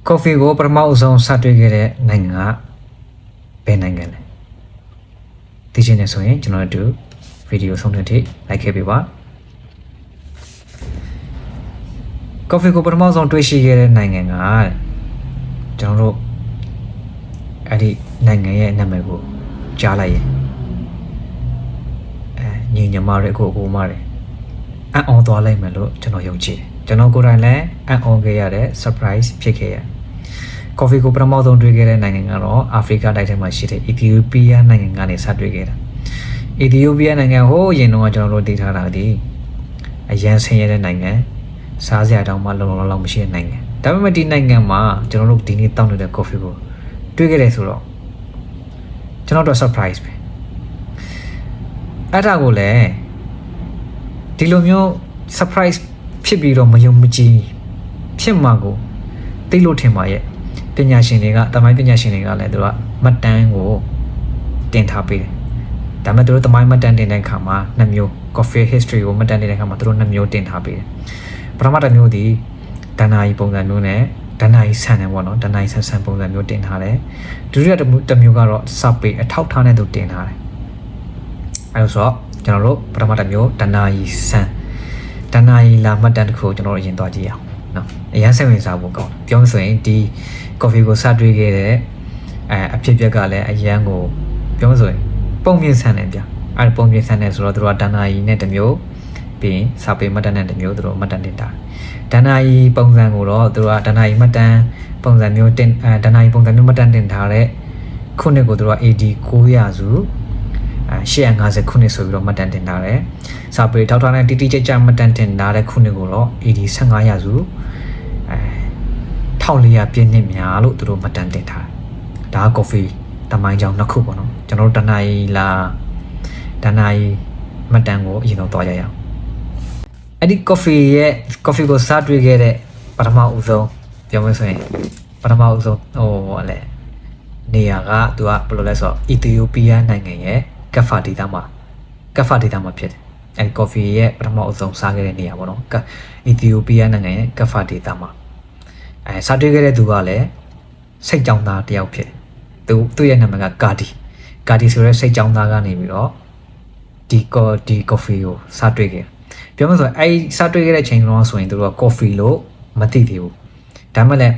coffee ကိုပထမအဆုံးစတွေ့ခဲ့တဲ့နိုင်ငံကဘယ်နိုင်ငံလဲသိချင်နေဆိုရင်ကျွန်တော်တို့ဗီဒီယိုဆုံးတဲ့အထိလိုက်ခဲ့ပေးပါ coffee ကိုပထမဆုံးတွေ့ရှိခဲ့တဲ့နိုင်ငံကကျွန်တော်တို့အဲ့ဒီနိုင်ငံရဲ့နာမည်ကိုကြားလိုက်ရင်ညီညီမတွေအကိုမတွေအံ့ဩသွားလိုက်မယ်လို့ကျွန်တော်ယုံကြည်တယ်ကျွန်တော်ကိုယ်တိုင်လည်းအံ့ဩခဲ့ရတဲ့ surprise ဖြစ်ခဲ့ရ coffee ကိုပထမဆုံးတွေ့ခဲ့တဲ့နိုင်ငံကတော့အာဖရိကတိုက်ထဲမှာရှိတဲ့ Ethiopia နိုင်ငံကနေစတွေ့ခဲ့တာ Ethiopia နိုင်ငံဟိုအရင်တော့ကျွန်တော်တို့သိထားတာဒီအရန်ဆင်းရဲတဲ့နိုင်ငံစားစရာတောင်မှလုံလုံလောက်မရှိတဲ့နိုင်ငံဒါပေမဲ့ဒီနိုင်ငံမှာကျွန်တော်တို့ဒီနေ့တောက်နေတဲ့ coffee ကိုတွေ့ခဲ့တယ်ဆိုတော့ကျွန်တော်တို့ surprise ပဲအဲ့ဒါကိုလည်းဒီလိုမျိုး surprise ဖြစ်ပြီးတော့မယုံမကြည်ဖြစ်မှာကိုသိလို့ထင်ပါရဲ့ပညာရှင်တွေကတမိုင်းပညာရှင်တွေကလည်းသူကမှတ်တမ်းကိုတင်ထားပေးတယ်ဒါပေမဲ့သူတို့တမိုင်းမှတ်တမ်းတင်တဲ့အခါမှာနှစ်မျိုး coffee history ကိုမှတ်တမ်းတင်တဲ့အခါမှာသူတို့နှစ်မျိုးတင်ထားပေးတယ်ပထမတစ်မျိုးဒီဒဏ္ဍာရီပုံစံမျိုးနဲ့ဒဏ္ဍာရီဆန်တယ်ပေါ့နော်ဒဏ္ဍာရီဆန်ပုံစံမျိုးတင်ထားတယ်ဒုတိယတစ်မျိုးကတော့စာပေအထောက်ထားနဲ့သူတင်ထားတယ်အဲလိုဆိုတော့ကျွန်တော်တို့ပထမတစ်မျိုးဒဏ္ဍာရီဆန်ဒဏ္ဍာရီလာမှတ်တမ်းတစ်ခုကျွန်တော်တို့အရင်သွားကြည့်အောင်နော်အရင်စိတ်ဝင်စားဖို့ကောင်းပြောမှဆိုရင်ဒီ coffee ကိုစတွေ့ခဲ့တဲ့အဖြစ်အပျက်ကလည်းအရန်ကိုပြောမှဆိုရင်ပုံမြင့်ဆန်တယ်ဗျအဲပုံမြင့်ဆန်တယ်ဆိုတော့သူတို့ကဒဏ္ဍာရီနဲ့တစ်မျိုးပြီးရင်စာပေမှတ်တမ်းနဲ့တစ်မျိုးသူတို့မှတ်တမ်းတင်တာဒဏ္ဍာရီပုံစံကိုတော့သူတို့ကဒဏ္ဍာရီမှတ်တမ်းပုံစံမျိုးတင်ဒဏ္ဍာရီပုံစံမျိုးမှတ်တမ်းတင်ထားတဲ့ခုနှစ်ကိုသူတို့က AD 900စု850ခုနှစ်ဆိုပြီးတော့မှတ်တမ်းတင်ထားတယ်စာပေထောက်ထားတဲ့တိတိကျကျမှတ်တမ်းတင်ထားတဲ့ခုနှစ်ကိုတော့ AD 1500စု1400ပြည့်နှစ်များလို့သူတို့မှတ်တမ်းတင်ထားတယ်ဒါက coffee တမိုင်းကြောင်နှစ်ခုပေါ့နော်ကျွန်တော်တို့တဏ္ဍာရီလာတဏ္ဍာရီမှတ်တမ်းကိုအရင်တော့သွားရအောင်အဲ့ဒီ coffee ကိုစားတွေ့ခဲ့တဲ့ပထမဦးဆုံးပြောမယ်ဆိုရင်ပထမဦးဆုံးနေရာကသူကဘယ်လိုလဲဆိုတော့ Ethiopia နိုင်ငံရဲ့ကဖာဒေသမှာဖြစ်တယ်အဲ့ဒီ coffee ရဲ့ပထမဦးဆုံးစားခဲ့တဲ့နေရာပေါ့နော် Ethiopia နိုင်ငံရဲ့ကဖာဒေသမှာစားတွေ့ခဲ့တဲ့သူကလည်းစိတ်ကြောင်းသားတယောက်ဖြစ်တယ်သူ့ရဲ့နာမည်ကကာဒီဆိုရဲစိတ်ကြောင်းသားကနေပြီးတော့ဒီ coffee ကိုစားတွေ့ခဲ့ပြောမှဆိုရင်အဲ့စားတွေ့ခဲ့တဲ့ချိန်လုံးဆိုရင်သူတို့က coffee လို့မသိသေးဘူးဒါမှလည်း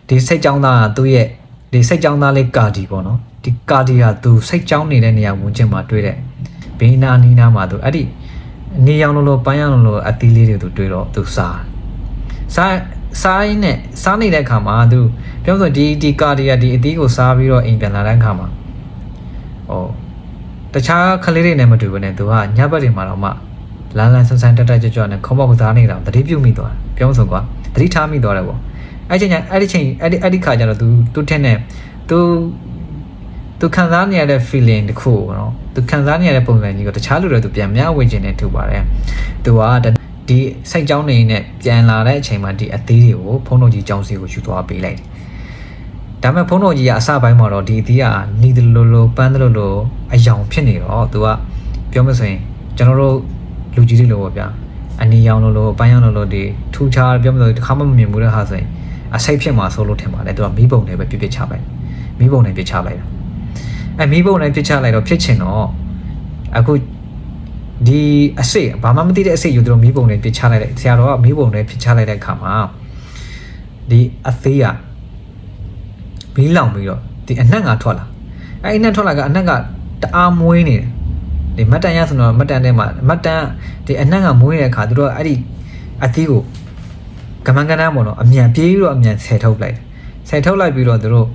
ဒီစိတ်ကြောင်းသားကသူ့ရဲ့ဒီစိတ်ကြောင်းသားလေးကာဒီပေါ့နော်ဒီကာဒီဟာသူစိတ်ကြောင်းနေတဲ့နေရာဝင်ချင်းမှာတွေ့တဲ့ဘေးနာနီးနားမှာသူအဲ့ဒီနေရောင်လိုပန်းရောင်လိုအသီးလေးတွေသူတွေ့တော့သူစားရင်းနဲ့စားနေတဲ့အခါမှာသူပြောဆိုဒီကာဒီကဒီအသီးကိုစားပြီးတော့အိမ်ပြန်လာတဲ့အခါမှာတခြားကလေးတွေနဲ့မတူဘဲနဲ့သူကညဘက်တွေမှာတော့မှလန်းဆန်းတက်ကြွနဲ့ခေါင်းပေါက်ကစားနေတာတတိပြုတ်မိသွားတယ်ပြောဆိုကွာတတိထားမိသွားတယ်ပေါ့အဲ့ဒီခါကျတော့သူထင်းနေသူခံစားနေရတဲ့ feeling တခုပေါ့နော်သူခံစားနေရတဲ့ပုံစံကြီးကိုတခြားလူတွေသူပြန်မျှဝေခြင်းနဲ့ထူပါတယ်သူကဒီစိတ်ကြောင်းနေနဲ့ပြန်လာတဲ့အချိန်မှာဒီအသေးတွေကိုဖုန်းတော်ကြီးကြောင်းစီကိုယူသွားပေးလိုက်တယ်ဒါပေမဲ့ဖုန်းတော်ကြီးကအစပိုင်းမှာတော့ဒီအသေးကနီးတယ်လို့ပန်းတယ်လို့အယောင်ဖြစ်နေတော့သူကပြောမဆိုရင်ကျွန်တော်တို့လူကြီးတွေလို့ပေါ့ဗျာအနီရောင်လို့ပန်းရောင်လို့ဒီထူခြားပြောမလို့တစ်ခါမှမမြင်ဘူးတဲ့ဟာဆိုရင်အစိတ်ဖြစ်မှာဆိုလို့ထင်ပါတယ်သူကမီးပုံနဲ့ပဲပြစ်ချလိုက်မီးပုံနဲ့ပြစ်ချလိုက်တာမီးပုံနဲ့ပြစ်ချလိုက်တော့ဖြစ်ချင်တော့အခုဒီအစိတ်ဘာမှမသိတဲ့အစိတ်ယူသူတို့မီးပုံနဲ့ပြစ်ချလိုက်တယ်ဆရာတော်ကမီးပုံနဲ့ပြစ်ချလိုက်တဲ့အခါမှာဒီအသေးကမီးလောင်ပြီးတော့ဒီအနက်ကထွက်လာအဲ့အနက်ထွက်လာကအနက်ကတအားမွေးနေတယ်ဒီမတ်တန်ရဆိုတော့မတ်တန်ထဲမှာမတ်တန်ဒီအနက်ကမွေးတဲ့အခါသူတို့ကအဲ့ဒီအသေးကိုကမန်ကနန်းပေါ့နော်အမြန်ပြေးပြီးတော့အမြန်ဆယ်ထုတ်လိုက်ပြီးတော့သူတို့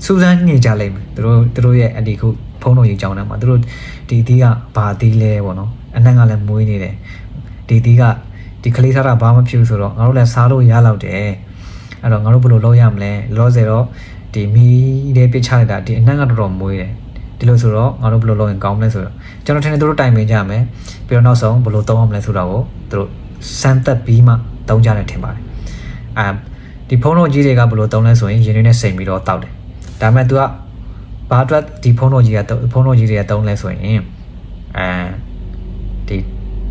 စူးစမ်းနေကြလိုက်မယ်သူတို့ရဲ့အဒီခုဖုံးတော်ကြီးကြောင်းထဲမှာသူတို့ဒီအသေးကဘာအသေးလဲပေါ့နော်အနက်ကလည်းမွေးနေတယ်ဒီအသေးကဒီကလေးစားတာဘာမှဖြစ်ဘူးဆိုတော့ငါတို့လည်းစားလို့ရလောက်တယ်အဲ့တော့ငါတို့ဘယ်လိုလုပ်ရမလဲလောဆယ်တော့ဒီမီးလေးပစ်ချလိုက်တာဒီအနက်ကတော်တော်မွေးတယ်ဒီလိုဆိုတော့ငါတို့ဘယ်လိုလုပ်ရင်ကောင်းမလဲဆိုတော့ကျွန်တော်ထင်တယ်သူတို့တိုင်ပင်ကြမယ်ပြီးတော့နောက်ဆုံးဘယ်လိုသုံးရမလဲဆိုတော့ကိုသူတို့စမ်းသက်ပြီးမှသုံးကြတယ်ထင်ပါတယ်ဒီဖုန်းတော်ကြီးတွေကဘယ်လိုသုံးလဲဆိုရင်ရင်းနှီးနဲ့စိန်ပြီးတော့တောက်တယ်ဒါပေမဲ့ तू ကဘာအတွက်ဒီဖုန်းတော်ကြီးတွေကသုံးလဲဆိုရင်ဒီ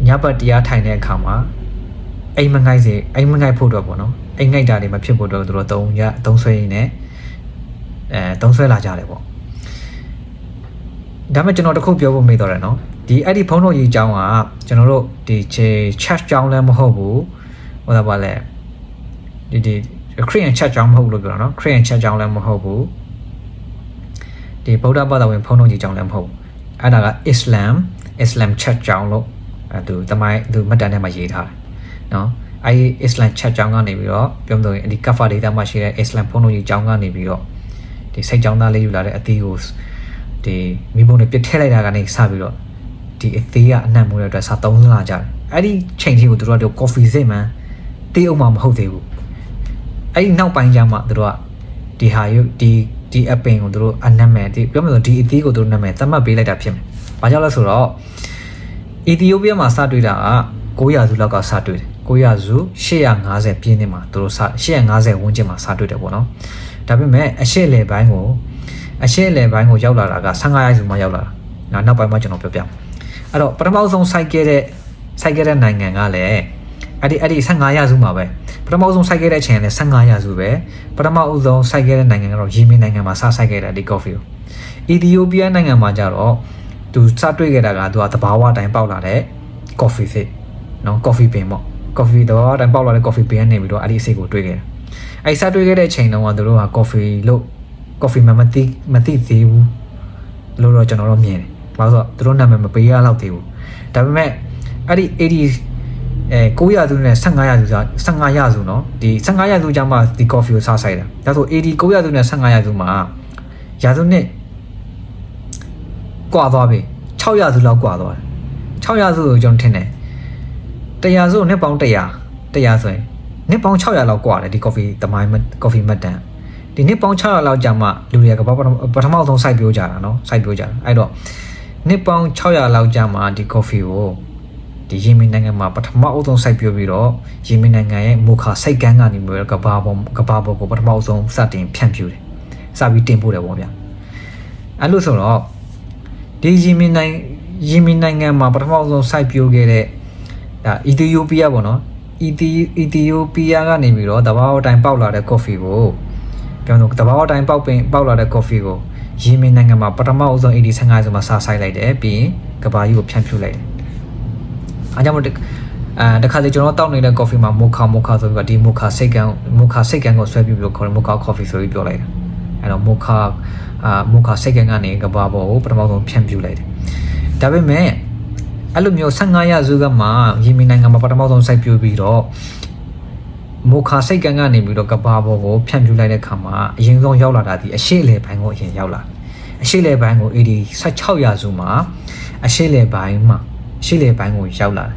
ညဘက်တရားထိုင်တဲ့အခါမှာ အိမ်မငိုက်ဖို့တော့ပေါ့နော်အိမ်ငိုက်တာတွေမဖြစ်ဖို့တော့သူတို့သုံးဆွဲရင်းနဲ့သုံးဆွဲလာကြတယ်ပေါ့ဒါပေမဲ့ကျွန်တော်တခုပြောဖို့မေ့တော့တယ်နော်ဒီအဲ့ဒီဖုန်းတော်ကြီးအကြောင်းကကျွန်တော်တို့ဒီ chat အကြောင်းလည်းမဟုတ်ဘူးဟိုဒါပါလဲဒီ Korean chat အကြောင်းမဟုတ်လို့ပြောတာနော် Korean chat အကြောင်းလည်းမဟုတ်ဘူးဒီဗုဒ္ဓဘာသာဝင်ဖုန်းတော်ကြီးအကြောင်းလည်းမဟုတ်ဘူးအဲ့ဒါက Islam chat အကြောင်းလို့သူမှတ်တမ်းထဲမှာရေးထားတယ်နော်အဲ့ဒီ Islam chat အကြောင်းကနေပြီးတော့ပြောမလို့ဒီ cover data မှာရှိတဲ့ Islam ဖုန်းတော်ကြီးအကြောင်းကနေပြီးတော့ဒီစိတ်ကြောင်းသားလေးယူလာတဲ့အသီးကိုဒီမိဘုံတွေပြစ်ထည့်လိုက်တာကနေစပြီးတော့ဒီအသေးကအနှံ့မှုတဲ့အတွက်စာသုံးလာကြတယ်အဲ့ဒီချိန်ကြီးကိုသူတို့က coffee စိတ်မှန်တေးအောင်မှမဟုတ်သေးဘူးအဲ့ဒီနောက်ပိုင်းကျမှသူတို့ကဒီဟာရုပ်ဒီ app ကိုသူတို့အနံ့မဲ့ဒီပြောမလို့ဒီအသေးကိုသူတို့နာမည်သတ်မှတ်ပေးလိုက်တာဖြစ်မယ်။ဘာကြောင့်လဲဆိုတော့အီသီယိုးပီးယားမှာစတွေ့တာက900စုလောက်ကစတွေ့တယ်900စု850ပြည့်နှစ်မှာသူတို့850ဝန်းကျင်မှာစတွေ့တယ်ပေါ့နော်။ဒါပေမဲ့အရှေ့လေပိုင်းကိုရောက်လာတာက1500စုမှရောက်လာတာနောက်ပိုင်းမှာကျွန်တော်ပြောပြမယ်အဲ့တော့ပထမဆုံးစိုက်ခဲ့တဲ့နိုင်ငံကလည်းအဲ့ဒီ1500စုမှာပဲပထမဆုံးစိုက်ခဲ့တဲ့အချိန်ကလည်း1500စုပဲပထမဦးဆုံးစိုက်ခဲ့တဲ့နိုင်ငံကတော့ယီမင်နိုင်ငံမှာစစိုက်ခဲ့တာဒီ coffee ကိုအီသီယိုးပီးယားနိုင်ငံမှာကျတော့သူစတွေ့ခဲ့တာကသူကသဘာဝတိုင်းပေါက်လာတဲ့ coffee စစ်နော် coffee ပင်ပေါ့ coffee သဘာဝတိုင်းပေါက်လာတဲ့ coffee ပင်ကနေပြီးတော့အဲ့ဒီအစစ်ကိုတွေ့ခဲ့တယ်အဲ့စတွေ့ခဲ့တဲ့အချိန်တုန်းကသူတို့က coffee မှမသိသေးဘူးလို့တော့ကျွန်တော်တို့မြင်တယ်ဘာလို့ဆိုတော့သူတို့နာမည်မပေးရတော့သေးဘူးဒါပေမဲ့အဲ့ဒီ900စုနဲ့1500စုเนาะဒီ1500စုကျမှဒီ coffee ကိုစဆိုင်တာဒါဆို900စုနဲ့1500စုမှာရာစုနဲ့ကွာသွားပြီ600စုလောက်ကွာသွားတယ်600စုကိုကျွန်တော်ထင်တယ်100စုနှစ်ပေါင်း100ဆိုရင်နှစ်ပေါင်း600လောက်ကွာတယ်ဒီ coffee သမိုင်း coffee မှတ်တမ်းဒီနှစ်ပေါင်း600လောက်ကြာမှလူတွေကပထမဆုံးစိုက်ပျိုးကြတာเนาะစိုက်ပျိုးကြတာအဲ့တော့နှစ်ပေါင်း600လောက်ကြာမှဒီ coffee ကိုဒီယီမင်နိုင်ငံမှာပထမအဆုံးစိုက်ပျိုးပြီးတော့ယီမင်နိုင်ငံရဲ့မိုခါစိတ်ကမ်းကနေပြီးတော့ကဘာပေါ်ကိုပထမဆုံးစတင်ဖြန့်ဖြူးတယ်စပြီးတင်ပို့တယ်ပေါ့ဗျာအဲ့လိုဆိုတော့ဒီယီမင်နိုင်ငံမှာပထမဆုံးစိုက်ပျိုးခဲ့တဲ့ဒါအီသီယိုးပီးယားပေါ့နော်အီသီယိုးပီးယားကနေပြီးတော့တဘာဝတိုင်းပေါက်လာတဲ့ coffee ကိုပြောလို့တဘာဝတိုင်းပေါက်လာတဲ့ coffee ကိုယီမင်နိုင်ငံမှာပထမအဆုံး85ဆိုမှစဆိုင်လိုက်တယ်ပြီးရင်ကဘာကြီးကိုဖြန့်ဖြူးလိုက်တယ်အားကြောင့်တခါလေကျွန်တော်တောက်နေတဲ့ coffee မှာ mocha ဆိုပြီးတော့ဒီ mocha စိတ်ကန်းကိုဆွဲပြီးခေါ်တယ် mocha coffee ဆိုပြီးပြောလိုက်တယ်အဲ့တော့ mocha စိတ်ကန်းကနေကဘာပေါ်ကိုပထမဆုံးဖြန့်ဖြူးလိုက်တယ်ဒါပေမဲ့အဲ့လိုမျိုး1500စုကမှယီမင်နိုင်ငံမှာပထမဆုံးစိုက်ပျိုးပြီးတော့mocha စိတ်ကန်းကနေပြီးတော့ကဘာပေါ်ကိုဖြန့်ဖြူးလိုက်တဲ့ခါမှာအရင်ဆုံးရောက်လာတာဒီအရှေ့လေပိုင်းကိုအရင်ရောက်လာအရှေ့လေပိုင်းကို1600စုမှာအရှေ့လေပိုင်းကိုရောက်လာတယ်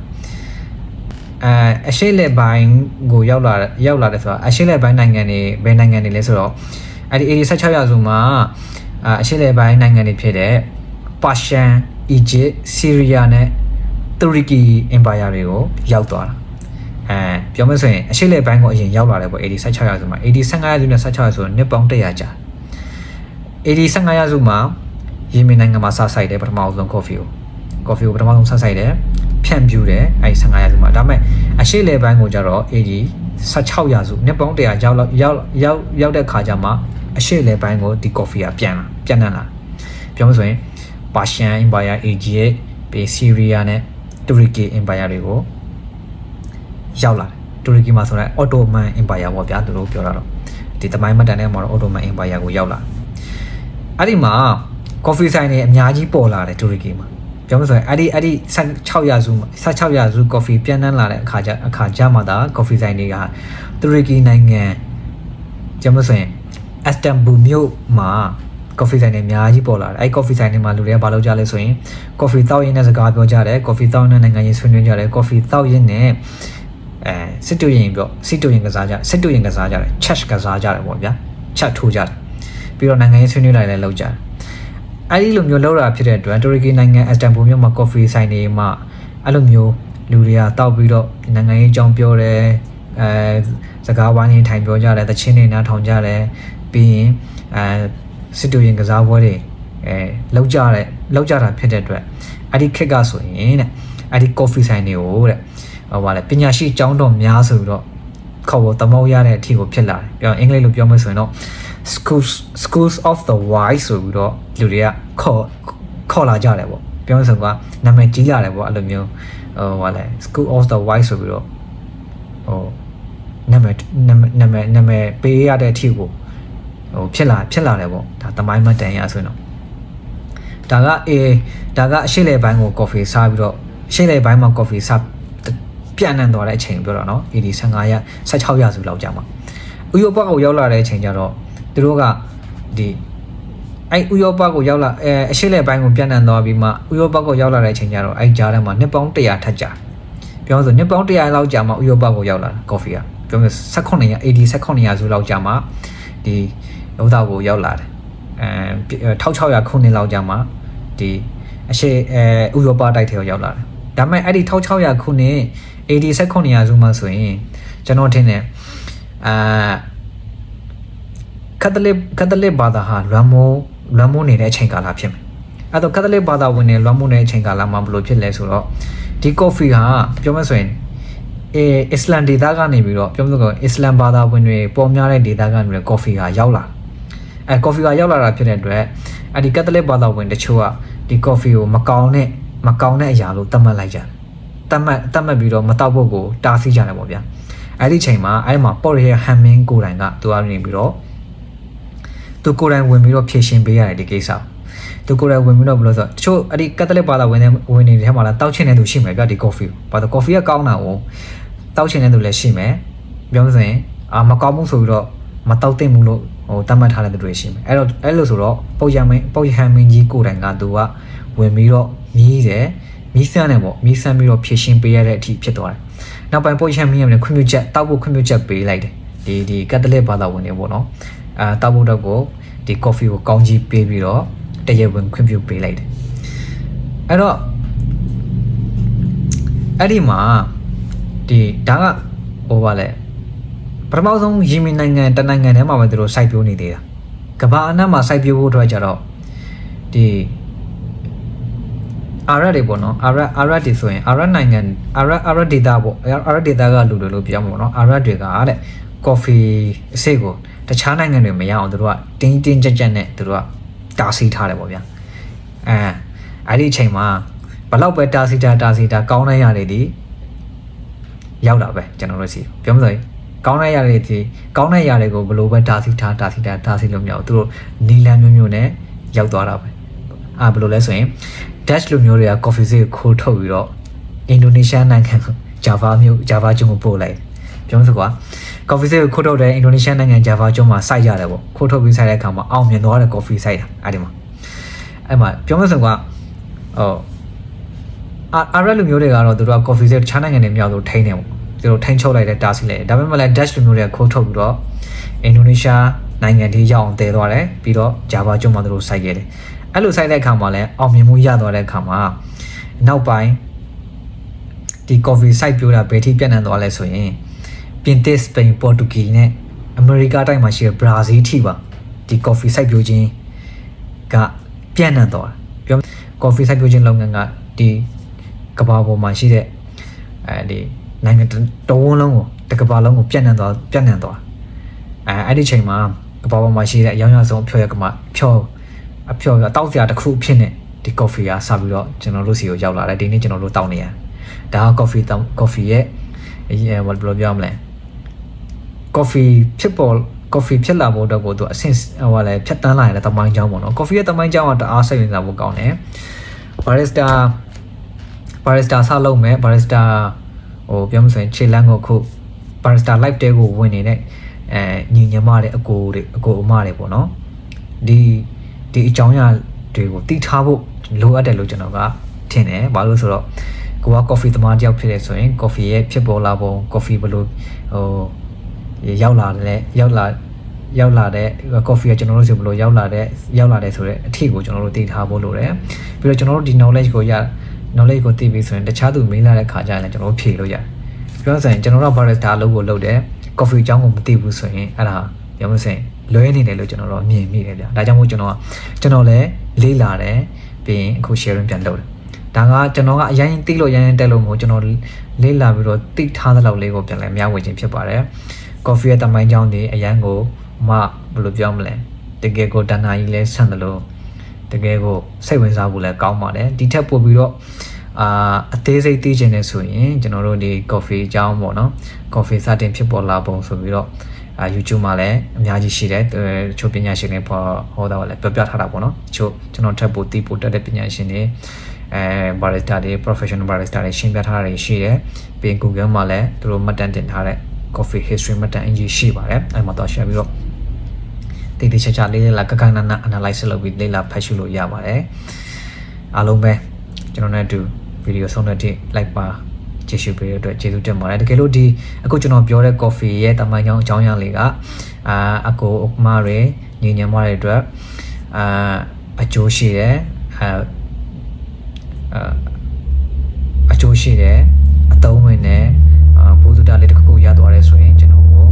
အရှေ့လေပိုင်းကိုရောက်လာတယ်ဆိုတော့အရှေ့လေပိုင်းနိုင်ငံတွေဘယ်နိုင်ငံတွေလဲဆိုတော့အဲ့ဒီ1600စုမှာအရှေ့လေပိုင်းနိုင်ငံတွေဖြစ်တဲ့ပါရှန်အီဂျစ်ဆီးရီးယားနဲ့တူရကီအင်ပါယာတွေကိုရောက်သွားတာပြောမယ်ဆိုရင်အရှေ့လေပိုင်းကိုအရင်ရောက်လာတယ်ပေါ့1600စုမှာ1500စုနဲ့1600စုနှစ်ပေါင်း100ကြာ1500စုမှာယီမင်နိုင်ငံမှာစဆိုင်တယ်ပထမဆုံး coffee ကိုပထမဆုံးစဆိုင်တယ်ဖြန့်ဖြူးတယ်အဲ့1500စုမှာဒါပေမဲ့အရှေ့လေပိုင်းကိုကျတော့1600စုနှစ်ပေါင်း100ရောက်တဲ့ခါကျမှအရှေ့လေပိုင်းကိုဒီ coffee ကပြန်နှံ့လာပြောမှဆိုရင်ပါရှန်အင်ပါယာအီဂျစ်ပြီးဆီးရီးယားနဲ့တူရကီအင်ပါယာတွေကိုရောက်လာတယ်တူရကီမှာဆိုတော့အော်တိုမန်အင်ပါယာပေါ့ဗျာသူတို့ပြောတာတော့ဒီသမိုင်းမှတ်တမ်းထဲမှာတော့အော်တိုမန်အင်ပါယာကိုရောက်လာအဲ့ဒီမှာ coffee ဆိုင်တွေအများကြီးပေါ်လာတယ်တူရကီမှာပြောမှဆိုရင်အဲ့ဒီ1600စု coffee ပြန်နှံ့လာတဲ့အခါကျမှဒါ coffee ဆိုင်တွေကတူရကီနိုင်ငံပြောမှဆိုရင်အက်စတန်ဘူမြို့မှာ coffee ဆိုင်တွေအများကြီးပေါ်လာတယ်အဲ့ coffee ဆိုင်တွေမှာလူတွေကဘာလုပ်ကြလဲဆိုရင် coffee တောက်ရင်းနဲ့စကားပြောကြတယ် coffee တောက်တဲ့နိုင်ငံရေးဆွေးနွေးကြတယ် coffee တောက်ရင်းနဲ့စစ်တူရင်ကစားကြတယ် chat ကစားကြတယ်ပေါ့ဗျာ chat ထိုးကြတယ်ပြီးတော့နိုင်ငံရေးဆွေးနွေးလိုက်လဲလုပ်ကြတယ်အဲ့ဒီလိုမျိုးလောက်တာဖြစ်တဲ့အတွက်တူရကီနိုင်ငံအက်စတန်ဘူမြို့မှာ coffee ဆိုင်တွေမှာအဲ့လိုမျိုးလူတွေကတောက်ပြီးတော့နိုင်ငံရေးအကြောင်းပြောတယ်စကားဝိုင်းနေထိုင်ပြောကြတယ်တချင်းတွေနားထောင်ကြတယ်ပြီးရင်စစ်တူရင်ကစားပွဲတွေလောက်ကြတာဖြစ်တဲ့အတွက်အဲ့ဒီခက်ကဆိုရင်တဲ့အဲ့ဒီ coffee ဆိုင်တွေကိုတဲ့ ဘာလဲပညာရှိကျောင်းတော်များဆိုပြီးတော့ခေါ်ဖို့တမောရတဲ့အထိကိုဖြစ်လာတယ်ပြောအင်္ဂလိပ်လိုပြောမှဆိုရင်တော့ schools of the wise ဆိုပြီးတော့လူတွေကခေါ်လာကြတယ်ပေါ့ပြောမှဆိုကနာမည်ကြီးရတယ်ပေါ့အဲ့လိုမျိုးဘာလဲ school of the wise ဆိုပြီးတော့နာမည်ပေးရတဲ့အထိကိုဖြစ်လာတယ်ပေါ့ဒါတမိုင်းမတန်ရဆိုရင်တော့ဒါကအရှိလေပိုင်းကို coffee စားပြီးတော့ရှိလေပိုင်းမှာ coffee စားပြန့်နှံ့သွားတဲ့အချိန်ပြောတော့နော်AD 15ရ16ရစုလောက်ကြာမှာဥရောပကိုရောက်လာတဲ့အချိန်ကျတော့သူတို့ကဒီအဲ့ဥရောပကိုရောက်လာအရှိလေပိုင်းကိုပြန့်နှံ့သွားပြီးမှဥရောပကိုရောက်လာတဲ့အချိန်ကျတော့အဲ့ကြားထဲမှာနှစ်ပေါင်း100ထပ်ကြာပြောဆိုနှစ်ပေါင်း100လောက်ကြာမှဥရောပကိုရောက်လာတာ coffee ကပြောဆို18ရAD 18ရစုလောက်ကြာမှဒီဥဒ္ဒါကိုရောက်လာတယ်1600ခုနှစ်လောက်ကြာမှဒီအရှိဥရောပတိုက်ထဲကိုရောက်လာတယ်ဒါပေမဲ့အဲ့ဒီ1600ခုနှစ် AD 1900ရာစုမှာဆိုရင်ကျွန်တော်ထင်တယ်ကက်သလစ်ဘာသာဟာလွမ်းမိုးနေတဲ့အချိန်ကာလဖြစ်မယ်အဲ့တော့ကက်သလစ်ဘာသာဝင်တွေလွမ်းမိုးနေတဲ့အချိန်ကာလမှာဘယ်လိုဖြစ်လဲဆိုတော့ဒီ coffee ဟာပြောမှဆိုရင်အစ္စလမ်ဒေသကနေပြီးတော့ပြောမှဆိုတော့အစ္စလမ်ဘာသာဝင်တွေပေါ်များတဲ့ဒေသကနေပြီး coffee ဟာရောက်လာcoffee ကရောက်လာတာဖြစ်တဲ့အတွက်အဲ့ဒီကက်သလစ်ဘာသာဝင်တချို့ကဒီ coffee ကိုမကောင်းတဲ့အရာလို့သတ်မှတ်လိုက်ကြတယ်တတ်မှတ်ပြီးတော့မတောက်ဖို့ကိုတားဆီးကြတယ်ပေါ့ဗျာအဲ့ဒီချိန်မှာအဲ့မှာပေါ့ရဟန်မင်းကိုယ်တိုင်ကသူကနေပြီးတော့သူကိုယ်တိုင်ဝင်ပြီးတော့ဖြည့်ရှင်းပေးရတယ်ဒီကိစ္စသူကိုယ်တိုင်ဝင်ပြီးတော့ဘယ်လိုဆိုတချို့အဲ့ဒီကက်သလစ်ဘာသာဝင်နေတဲ့ထဲမှာလာတောက်ချင်တဲ့သူရှိမယ်ဗျာဒီ coffee ဘာလို့ coffee ကကောင်းတာကိုတောက်ချင်တဲ့သူလည်းရှိမယ်ပြောလို့ဆိုရင်မကောင်းဘူးဆိုပြီးတော့မတောက်သင့်ဘူးလို့တတ်မှတ်ထားတဲ့သူတွေရှိမယ်အဲ့လိုဆိုတော့ပုတ်ဟန်မင်းကြီးကိုယ်တိုင်ကသူကဝင်ပြီးတော့မြည်ဆန်းတယ်ပေါ့မြည်ဆန်းပြီးတော့ဖြည့်ရှင်းပေးရတဲ့အထိဖြစ်သွားတယ်နောက်ပိုင်းပုတ်ဟန်မင်းရဲ့ခွင့်ပြုချက်တောက်ဖို့ခွင့်ပြုချက်ပေးလိုက်တယ်ဒီကက်သလစ်ဘာသာဝင်တွေပေါ့နော်တောက်ဖို့တော့ကိုဒီ coffee ကိုကောင်းကြီးပေးပြီးတော့တရားဝင်ခွင့်ပြုပေးလိုက်တယ်အဲ့တော့အဲ့ဒီမှာဒါကဘာလဲပထမဆုံးယီမင်နိုင်ငံတနိုင်ငံထဲမှာပဲသူတို့စိုက်ပျိုးနေသေးတာကမ္ဘာအနှံ့မှာစိုက်ပျိုးဖို့အတွက်ကြတော့ဒီအာရပ်တွေပေါ့နော်အာရပ်တွေဆိုရင်အာရပ်နိုင်ငံအာရပ်ဒေသပေါ့အာရပ်ဒေသကလူတွေလို့ပြောမှာပေါ့နော်အာရပ်တွေကတဲ့ coffee အစိတ်ကိုတခြားနိုင်ငံတွေမရအောင်သူတို့ကတင်းကြပ်နဲ့သူတို့ကတားဆီးထားတယ်ပေါ့ဗျာအဲ့ဒီအချိန်မှာဘလောက်ပဲတားဆီးတာကောင်းတဲ့ຢာတွေဒီရောက်တာပဲကျွန်တော်တို့စီပြောမလို့ကောင်းတဲ့ຢာတွေကိုဘယ်လိုပဲတားဆီးလို့မရဘူးသူတို့နီလန်မျိုးနဲ့ရောက်သွားတာပဲဘယ်လိုလဲဆိုရင် Dutch လူမျိုးတွေက coffee ဈေးခိုးထုတ်ပြီးတော့အင်ဒိုနီးရှားနိုင်ငံ Java ကျွန်းကိုပို့လိုက်ပြောမှဆိုကွာ coffee ဈေးကိုခိုးထုတ်တဲ့အင်ဒိုနီးရှားနိုင်ငံ Java ကျွန်းမှာစိုက်ရတယ်ပေါ့ခိုးထုတ်ပြီးစိုက်တဲ့အခါမှာအောင်မြင်သွားတဲ့ coffee စိုက်တာအဲ့မှာပြောမှဆိုကွာအာရပ်လူမျိုးတွေကတော့သူတို့က coffee ဈေးတခြားနိုင်ငံတွေမြောက်လို့ထိန်းတယ်ပေါ့သူတို့ထိန်းချုပ်လိုက်တဲ့တားဆီးလိုက်ဒါပေမဲ့လည်း Dutch လူမျိုးတွေကခိုးထုတ်ပြီးတော့အင်ဒိုနီးရှားနိုင်ငံတွေရောက်အောင်တည်သွားတယ်ပြီးတော့ Java ကျွန်းမှာသူတို့စိုက်ခဲ့တယ်အဲ့လိုစိုက်တဲ့အခါမှာလည်းအောင်မြင်မှုရသွားတဲ့အခါမှာနောက်ပိုင်းဒီ coffee စိုက်ပျိုးတာဘယ်ထိပြန့်နှံ့သွားလဲဆိုရင်ပြင်သစ်စပိန်ပေါ်တူဂီနဲ့အမေရိကတိုက်မှာရှိတဲ့ဘရာဇီးထိပါဒီ coffee စိုက်ပျိုးခြင်းကပြန့်နှံ့သွားတယ်ပြော coffee စိုက်ပျိုးခြင်းလုပ်ငန်းကဒီကမ္ဘာပေါ်မှာရှိတဲ့ဒီနိုင်ငံတဝန်းလုံးကိုတစ်ကမ္ဘာလုံးကိုပြန့်နှံ့သွားအဲ့ဒီချိန်မှာကမ္ဘာပေါ်မှာရှိတဲ့အရောင်းရဆုံးအဖျော်ရကမှအဖျော်တောက်စရာတစ်ခုအဖြစ်နဲ့ဒီ coffee ကစပြီးတော့ကျွန်တော်တို့စီကိုရောက်လာတယ်ဒီနေ့ကျွန်တော်တို့တောက်နေရတယ်ဒါက coffee ရဲ့ဘယ်လိုပြောမလဲ coffee ဖြစ်လာဖို့တော့ကိုသူအဆင့်လဲဖြတ်တန်းလာရတဲ့တမိုင်းကြောင်းပေါ့နော် coffee ရဲ့တမိုင်းကြောင်းကတအားစိတ်ဝင်စားဖို့ကောင်းတယ် barista ဆောက်လုပ်မယ် barista ပြောမစရင်ခြေလမ်းကိုခု barista live တဲကိုဝင်နေတဲ့ညီညီမတွေအကိုအမတွေပေါ့နော်ဒီအကြောင်းအရာတွေကိုသိထားဖို့လိုအပ်တယ်လို့ကျွန်တော်ကထင်တယ်ဘာလို့ဆိုတော့ကိုက coffee သမားတယောက်ဖြစ်တယ်ဆိုရင် coffee ရဲ့ဖြစ်ပေါ်လာပုံ coffee ဘယ်လိုရောက်လာတဲ့ coffee ကကျွန်တော်တို့စီဘယ်လိုရောက်လာတဲ့ဆိုတဲ့အထီကိုကျွန်တော်တို့သိထားဖို့လိုတယ်ပြီးတော့ကျွန်တော်တို့ဒီ knowledge ကိုသိပြီးဆိုရင်တခြားသူမေးလာတဲ့ခါကျရင်လည်းကျွန်တော်တို့ဖြေလို့ရတယ်ပြောဆိုရင်ကျွန်တော်တို့ barista အလုပ်ကိုလုပ်တယ် coffee အကြောင်းကိုမသိဘူးဆိုရင်အဲ့ဒါပြောမစင်လွဲနေတယ်လို့ကျွန်တော်တို့မြင်မိတယ်ဗျာဒါကြောင့်မို့ကျွန်တော်လည်းလေးလာတယ်ပြီးရင်အခု sharing ပြန်လုပ်တယ် ဒါကကျွန်တော်ကအရင်သိလို့ရရင်တက်လို့မို့ကျွန်တော်လေ့လာပြီးတော့သိထားတဲ့လောက်လေးကိုပြန်လဲမျှဝေခြင်းဖြစ်ပါတယ် coffee ရဲ့တမိုင်းကြောင်းဒီအရင်ကိုမှဘယ်လိုပြောမလဲတကယ်ကိုတဏှာကြီးလဲဆန့်တယ်လို့တကယ်ကိုစိတ်ဝင်စားဖို့လဲကောင်းပါတယ်ဒီထက်ပိုပြီးတော့အသေးစိတ်သိချင်နေဆိုရင်ကျွန်တော်တို့ဒီ coffee အကြောင်းပေါ့နော် coffee စတင်ဖြစ်ပေါ်လာပုံဆိုပြီးတော့YouTube မှာလည်းအများကြီးရှိတယ်တချို့ပညာရှင်တွေဟောတာလည်းပြောပြထားတာပေါ့နော်တချို့ကျွန်တော်ထပ်ပိုသိပိုတက်တဲ့ပညာရှင်တွေbarista တွေ professional barista တွေရှင်းပြထားတာရှိတယ်ပြီးရင် Google မှာလည်းသူတို့မှတ်တမ်းတင်ထားတဲ့ coffee history မှတ်တမ်းအင်ဂျီရှိပါတယ်အဲ့မှာတော့ share ပြီးတော့တိတိကျကျလေးလေးလာကကနန analyze လုပ်ပြီးလေးလာဖတ်ရှုလို့ရပါတယ်အားလုံးပဲကျွန်တော်နဲ့အတူ video ဆုံးတဲ့အထိ like ပါကြည့်ရှုပေးတဲ့အတွက်ကျေးဇူးတင်ပါတယ်တကယ်လို့ဒီအခုကျွန်တော်ပြောတဲ့ coffee ရဲ့တမိုင်းကြောင်းအကြောင်းအရာလေးကအကိုဥပမာတွေညီညံမတဲ့အတွက်အကျိုးရှိတယ်အကျိုးရှိတယ်အသုံးဝင်တယ်ဘုဒ္ဓတာလေးတစ်ခုရသွားတယ်ဆိုရင်ကျွန်တော်ကို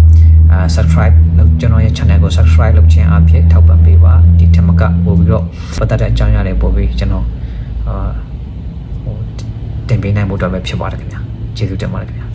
subscribe လုပ်ကျွန်တော်ရဲ့ channel ကို subscribe လုပ်ခြင်းအဖြစ်ထောက်ပံ့ပေးပါဒီထက်မကပို့ပြီးတော့ပတ်သက်တဲ့အကြောင်းအရာတွေပို့ပြီးကျွန်တော်တင်ပေးနိုင်ဖို့အတွက်ပဲဖြစ်ပါတယ်ခင်ဗျာကျေးဇူးတင်ပါတယ်ခင်ဗျာ